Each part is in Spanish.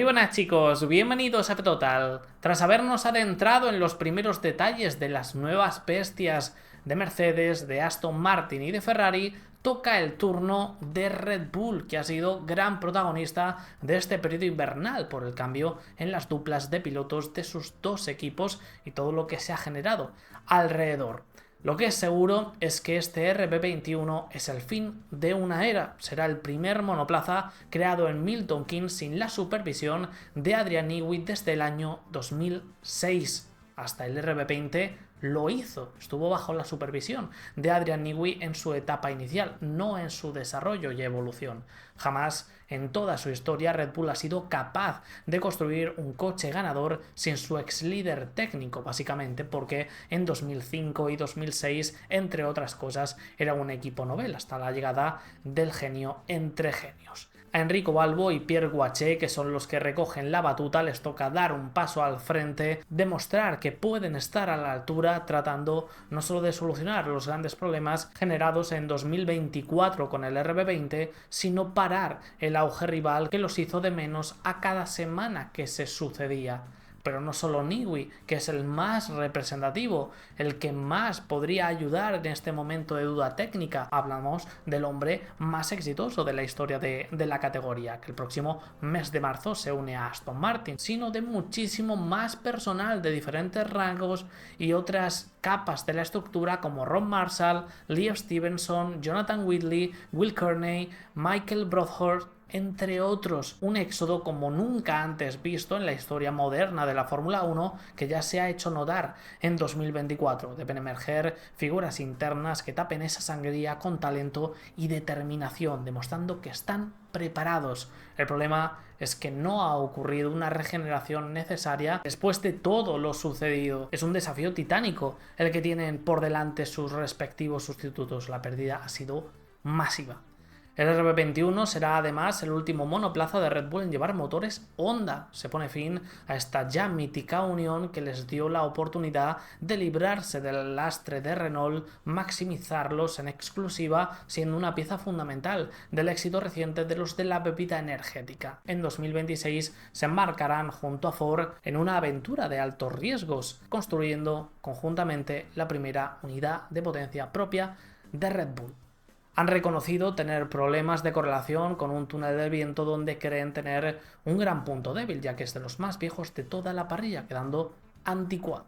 Muy buenas chicos, bienvenidos a Total. Tras habernos adentrado en los primeros detalles de las nuevas bestias de Mercedes, de Aston Martin y de Ferrari, toca el turno de Red Bull, que ha sido gran protagonista de este periodo invernal por el cambio en las duplas de pilotos de sus dos equipos y todo lo que se ha generado alrededor. Lo que es seguro es que este RB21 es el fin de una era. Será el primer monoplaza creado en Milton Keynes sin la supervisión de Adrian Newey desde el año 2006. Hasta el RB20 lo hizo, estuvo bajo la supervisión de Adrian Newey en su etapa inicial, no en su desarrollo y evolución. Jamás en toda su historia Red Bull ha sido capaz de construir un coche ganador sin su ex líder técnico, básicamente porque en 2005 y 2006, entre otras cosas, era un equipo novel hasta la llegada del genio entre genios. A Enrico Balbo y Pierre Guaché, que son los que recogen la batuta, les toca dar un paso al frente, demostrar que pueden estar a la altura tratando no solo de solucionar los grandes problemas generados en 2024 con el RB20, sino parar el auge rival que los hizo de menos a cada semana que se sucedía. Pero no solo Newey, que es el más representativo, el que más podría ayudar en este momento de duda técnica. Hablamos del hombre más exitoso de la historia de la categoría, que el próximo mes de marzo se une a Aston Martin, sino de muchísimo más personal de diferentes rangos y otras capas de la estructura como Ron Marshall, Liam Stevenson, Jonathan Whitley, Will Kearney, Michael Broadhurst, entre otros. Un éxodo como nunca antes visto en la historia moderna de la Fórmula 1, que ya se ha hecho notar en 2024. Deben emerger figuras internas que tapen esa sangría con talento y determinación, demostrando que están preparados. El problema es que no ha ocurrido una regeneración necesaria después de todo lo sucedido. Es un desafío titánico el que tienen por delante sus respectivos sustitutos. La pérdida ha sido masiva. El RB21 será además el último monoplaza de Red Bull en llevar motores Honda. Se pone fin a esta ya mítica unión que les dio la oportunidad de librarse del lastre de Renault, maximizarlos en exclusiva, siendo una pieza fundamental del éxito reciente de los de la bebida energética. En 2026 se embarcarán junto a Ford en una aventura de altos riesgos, construyendo conjuntamente la primera unidad de potencia propia de Red Bull. Han reconocido tener problemas de correlación con un túnel de viento donde creen tener un gran punto débil, ya que es de los más viejos de toda la parrilla, quedando anticuado.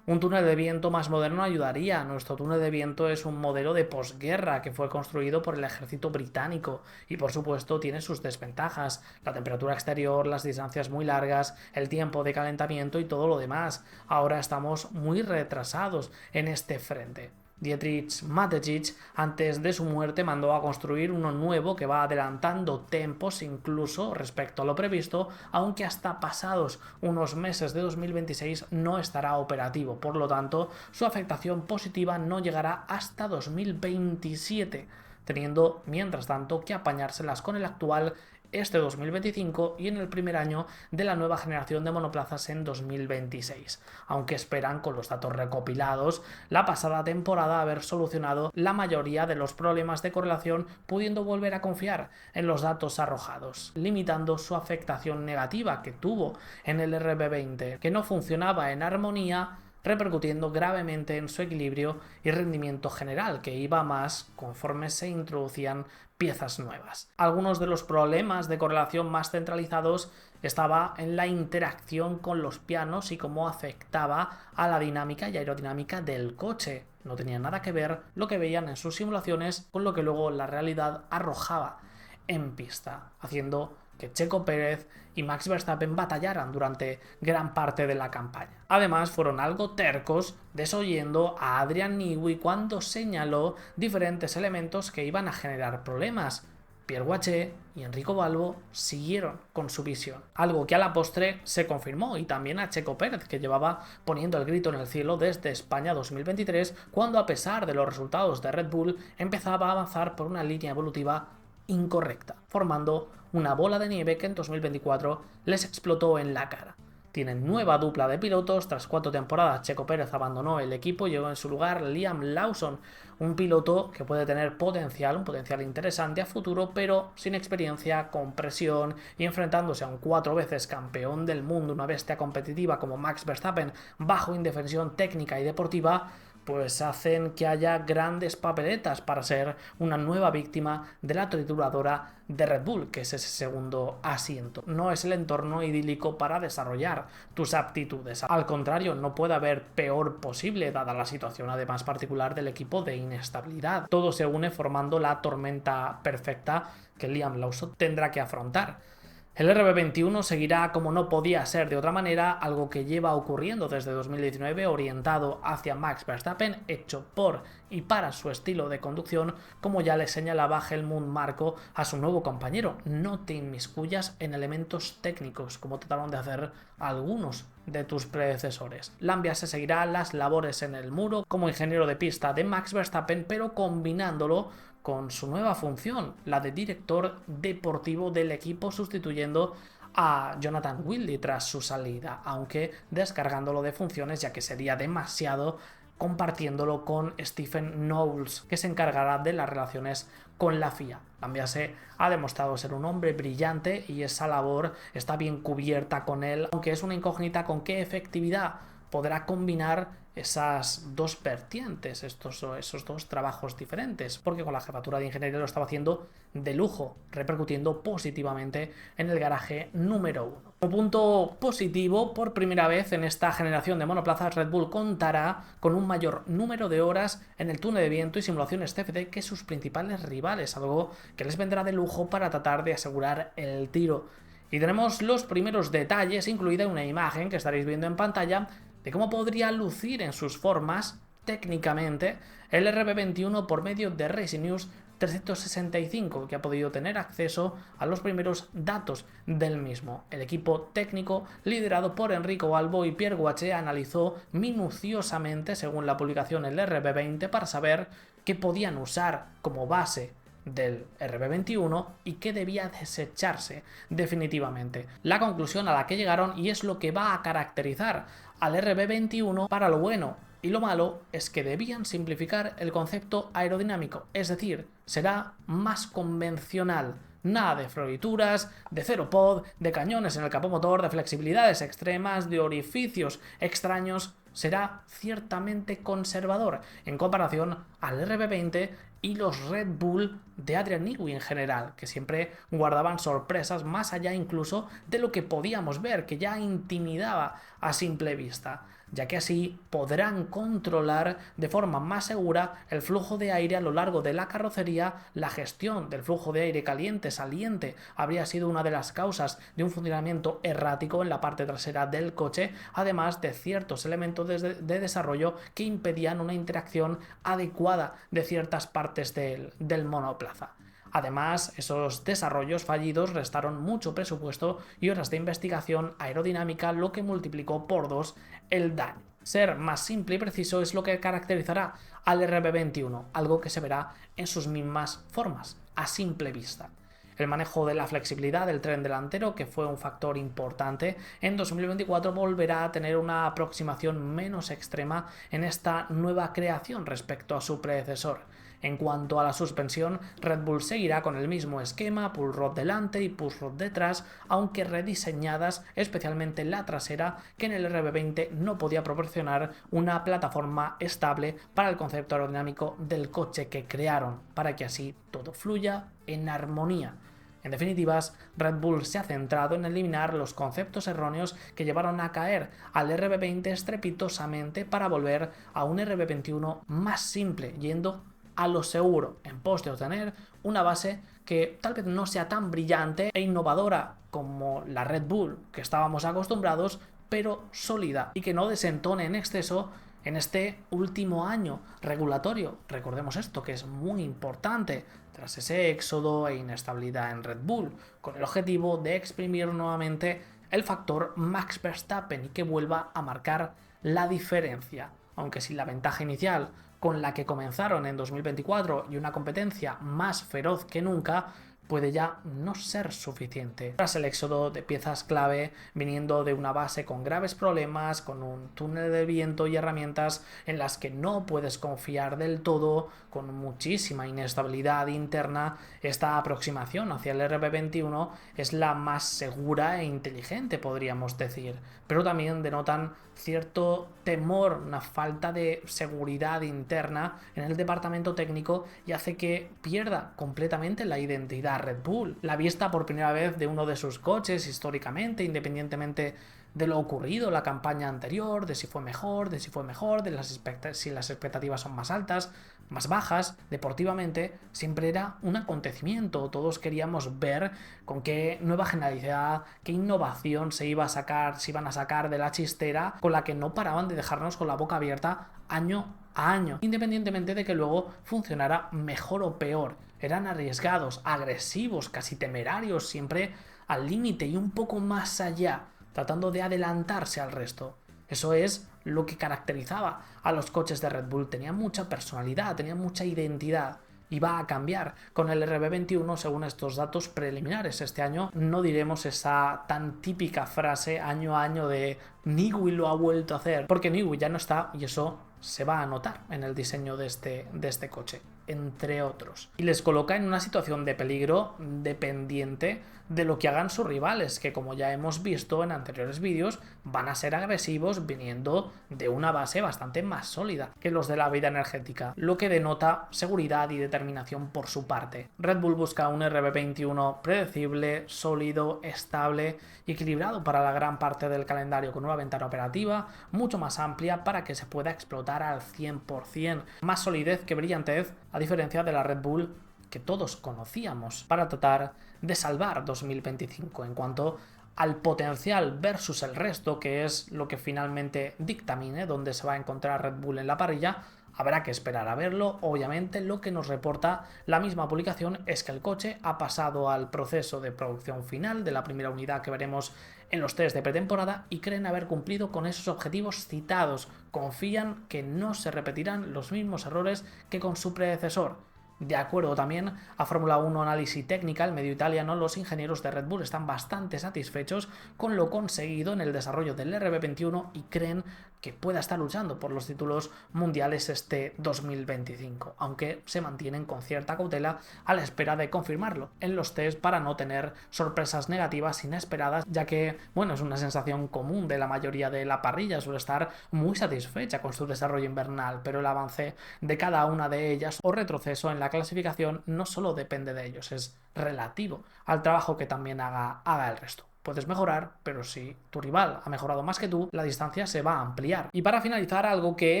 Un túnel de viento más moderno ayudaría. Nuestro túnel de viento es un modelo de posguerra que fue construido por el ejército británico y por supuesto tiene sus desventajas. La temperatura exterior, las distancias muy largas, el tiempo de calentamiento y todo lo demás. Ahora estamos muy retrasados en este frente. Dietrich Mateschitz, antes de su muerte, mandó a construir uno nuevo que va adelantando tempos incluso respecto a lo previsto, aunque hasta pasados unos meses de 2026 no estará operativo. Por lo tanto, su afectación positiva no llegará hasta 2027, teniendo mientras tanto que apañárselas con el actual este 2025 y en el primer año de la nueva generación de monoplazas en 2026, aunque esperan con los datos recopilados la pasada temporada haber solucionado la mayoría de los problemas de correlación, pudiendo volver a confiar en los datos arrojados, limitando su afectación negativa que tuvo en el RB20, que no funcionaba en armonía, repercutiendo gravemente en su equilibrio y rendimiento general, que iba más conforme se introducían piezas nuevas. Algunos de los problemas de correlación más centralizados estaba en la interacción con los pianos y cómo afectaba a la dinámica y aerodinámica del coche. No tenía nada que ver lo que veían en sus simulaciones con lo que luego la realidad arrojaba en pista, haciendo que Checo Pérez y Max Verstappen batallaran durante gran parte de la campaña. Además, fueron algo tercos desoyendo a Adrian Newey cuando señaló diferentes elementos que iban a generar problemas. Pierre Guaché y Enrico Balbo siguieron con su visión, algo que a la postre se confirmó, y también a Checo Pérez, que llevaba poniendo el grito en el cielo desde España 2023, cuando a pesar de los resultados de Red Bull empezaba a avanzar por una línea evolutiva incorrecta, formando una bola de nieve que en 2024 les explotó en la cara. Tienen nueva dupla de pilotos. Tras 4 temporadas, Checo Pérez abandonó el equipo y llegó en su lugar Liam Lawson, un piloto que puede tener un potencial interesante a futuro, pero sin experiencia, con presión y enfrentándose a un 4 veces campeón del mundo, una bestia competitiva como Max Verstappen, bajo indefensión técnica y deportiva, pues hacen que haya grandes papeletas para ser una nueva víctima de la trituradora de Red Bull, que es ese segundo asiento. No es el entorno idílico para desarrollar tus aptitudes. Al contrario, no puede haber peor posible, dada la situación además particular del equipo de inestabilidad. Todo se une formando la tormenta perfecta que Liam Lawson tendrá que afrontar. El RB21 seguirá como no podía ser de otra manera, algo que lleva ocurriendo desde 2019, orientado hacia Max Verstappen, hecho por y para su estilo de conducción, como ya le señalaba Helmut Marko a su nuevo compañero. No te inmiscuyas en elementos técnicos, como trataron de hacer algunos de tus predecesores. Lambia se seguirá las labores en el muro como ingeniero de pista de Max Verstappen, pero combinándolo con su nueva función, la de director deportivo del equipo, sustituyendo a Jonathan Wildy tras su salida, aunque descargándolo de funciones, ya que sería demasiado, compartiéndolo con Stephen Knowles, que se encargará de las relaciones con la FIA. Lambiase ha demostrado ser un hombre brillante y esa labor está bien cubierta con él, aunque es una incógnita con qué efectividad podrá combinar esas dos vertientes, esos dos trabajos diferentes, porque con la jefatura de ingeniería lo estaba haciendo de lujo, repercutiendo positivamente en el garaje número 1. Como punto positivo, por primera vez en esta generación de monoplazas, Red Bull contará con un mayor número de horas en el túnel de viento y simulaciones CFD que sus principales rivales, algo que les vendrá de lujo para tratar de asegurar el tiro. Y tenemos los primeros detalles, incluida una imagen que estaréis viendo en pantalla, de cómo podría lucir en sus formas técnicamente el RB21 por medio de Racing News 365, que ha podido tener acceso a los primeros datos del mismo. El equipo técnico, liderado por Enrico Balbo y Pierre Guache, analizó minuciosamente, según la publicación, el RB20 para saber qué podían usar como base del RB21 y que debía desecharse definitivamente. La conclusión a la que llegaron, y es lo que va a caracterizar al RB21 para lo bueno y lo malo, es que debían simplificar el concepto aerodinámico, es decir, será más convencional. Nada de florituras, de cero pod, de cañones en el capó motor, de flexibilidades extremas, de orificios extraños. Será ciertamente conservador en comparación al RB20 y los Red Bull de Adrian Newey en general, que siempre guardaban sorpresas más allá incluso de lo que podíamos ver, que ya intimidaba a simple vista, ya que así podrán controlar de forma más segura el flujo de aire a lo largo de la carrocería. La gestión del flujo de aire caliente-saliente habría sido una de las causas de un funcionamiento errático en la parte trasera del coche, además de ciertos elementos de desarrollo que impedían una interacción adecuada de ciertas partes del monoplaza. Además, esos desarrollos fallidos restaron mucho presupuesto y horas de investigación aerodinámica, lo que multiplicó por 2 el daño. Ser más simple y preciso es lo que caracterizará al RB21, algo que se verá en sus mismas formas, a simple vista. El manejo de la flexibilidad del tren delantero, que fue un factor importante, en 2024 volverá a tener una aproximación menos extrema en esta nueva creación respecto a su predecesor. En cuanto a la suspensión, Red Bull seguirá con el mismo esquema, pull rod delante y push rod detrás, aunque rediseñadas, especialmente la trasera, que en el RB20 no podía proporcionar una plataforma estable para el concepto aerodinámico del coche que crearon, para que así todo fluya en armonía. En definitivas, Red Bull se ha centrado en eliminar los conceptos erróneos que llevaron a caer al RB20 estrepitosamente para volver a un RB21 más simple, yendo a lo seguro, en pos de obtener una base que tal vez no sea tan brillante e innovadora como la Red Bull que estábamos acostumbrados, pero sólida y que no desentone en exceso en este último año regulatorio. Recordemos esto, que es muy importante tras ese éxodo e inestabilidad en Red Bull, con el objetivo de exprimir nuevamente el factor Max Verstappen y que vuelva a marcar la diferencia. Aunque sin la ventaja inicial con la que comenzaron en 2024 y una competencia más feroz que nunca, puede ya no ser suficiente. Tras el éxodo de piezas clave viniendo de una base con graves problemas, con un túnel de viento y herramientas en las que no puedes confiar del todo, con muchísima inestabilidad interna, esta aproximación hacia el RB21 es la más segura e inteligente, podríamos decir, pero también denotan cierto temor, una falta de seguridad interna en el departamento técnico y hace que pierda completamente la identidad Red Bull. La vista por primera vez de uno de sus coches históricamente, independientemente de lo ocurrido la campaña anterior, de si fue mejor, de si las expectativas son más altas, más bajas, deportivamente, siempre era un acontecimiento. Todos queríamos ver con qué nueva genialidad, qué innovación se iban a sacar de la chistera con la que no paraban de dejarnos con la boca abierta año a año, independientemente de que luego funcionara mejor o peor. Eran arriesgados, agresivos, casi temerarios, siempre al límite y un poco más allá, tratando de adelantarse al resto. Eso es lo que caracterizaba a los coches de Red Bull. Tenían mucha personalidad, tenían mucha identidad. Y va a cambiar con el RB21 según estos datos preliminares. Este año no diremos esa tan típica frase año a año de Newey lo ha vuelto a hacer, porque Newey ya no está y eso se va a notar en el diseño de este coche, entre otros. Y les coloca en una situación de peligro dependiente de lo que hagan sus rivales, que como ya hemos visto en anteriores vídeos, van a ser agresivos viniendo de una base bastante más sólida que los de la vida energética, lo que denota seguridad y determinación por su parte. Red Bull busca un RB21 predecible, sólido, estable y equilibrado para la gran parte del calendario, con una ventana operativa mucho más amplia para que se pueda explotar al 100%, más solidez que brillantez, a diferencia de la Red Bull que todos conocíamos, para tratar de salvar 2025 en cuanto al potencial versus el resto, que es lo que finalmente dictamine dónde se va a encontrar Red Bull en la parrilla. Habrá que esperar a verlo. Obviamente lo que nos reporta la misma publicación es que el coche ha pasado al proceso de producción final de la primera unidad que veremos en los test de pretemporada y creen haber cumplido con esos objetivos citados. Confían que no se repetirán los mismos errores que con su predecesor. De acuerdo también a Fórmula 1 Análisis Técnica, el medio italiano, los ingenieros de Red Bull están bastante satisfechos con lo conseguido en el desarrollo del RB21 y creen que pueda estar luchando por los títulos mundiales este 2025, aunque se mantienen con cierta cautela a la espera de confirmarlo en los test para no tener sorpresas negativas inesperadas, ya que, bueno, es una sensación común de la mayoría de la parrilla, suele estar muy satisfecha con su desarrollo invernal, pero el avance de cada una de ellas o retroceso en la clasificación no solo depende de ellos, es relativo al trabajo que también haga el resto. Puedes mejorar, pero si tu rival ha mejorado más que tú, la distancia se va a ampliar. Y para finalizar, algo que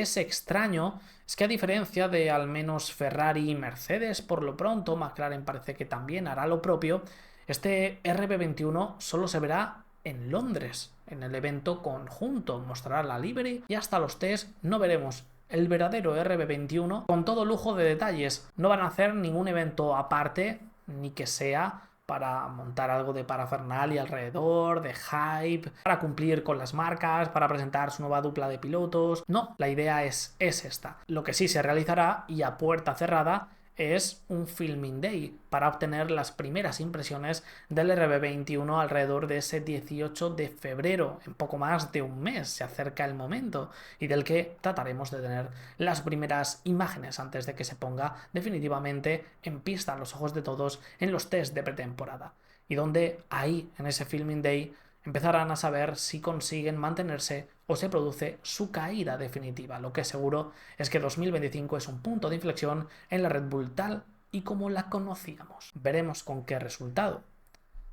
es extraño es que a diferencia de al menos Ferrari y Mercedes, por lo pronto, McLaren parece que también hará lo propio, este RB21 solo se verá en Londres, en el evento conjunto, mostrará la livery y hasta los test no veremos el verdadero RB21 con todo lujo de detalles. No van a hacer ningún evento aparte, ni que sea para montar algo de parafernalia alrededor, de hype, para cumplir con las marcas, para presentar su nueva dupla de pilotos. No, la idea es esta. Lo que sí se realizará, y a puerta cerrada, es un filming day para obtener las primeras impresiones del RB21 alrededor de ese 18 de febrero, en poco más de un mes. Se acerca el momento y del que trataremos de tener las primeras imágenes antes de que se ponga definitivamente en pista a los ojos de todos en los test de pretemporada, y donde ahí, en ese filming day, empezarán a saber si consiguen mantenerse o se produce su caída definitiva. Lo que es seguro es que 2025 es un punto de inflexión en la Red Bull tal y como la conocíamos. Veremos con qué resultado.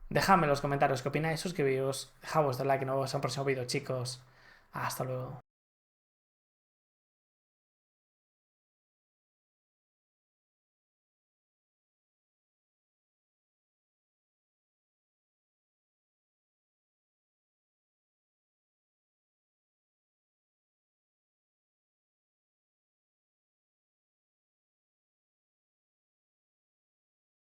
Dejadme en los comentarios qué opináis, suscribíos, dejad vuestro like y nos vemos en un próximo vídeo, chicos. Hasta luego.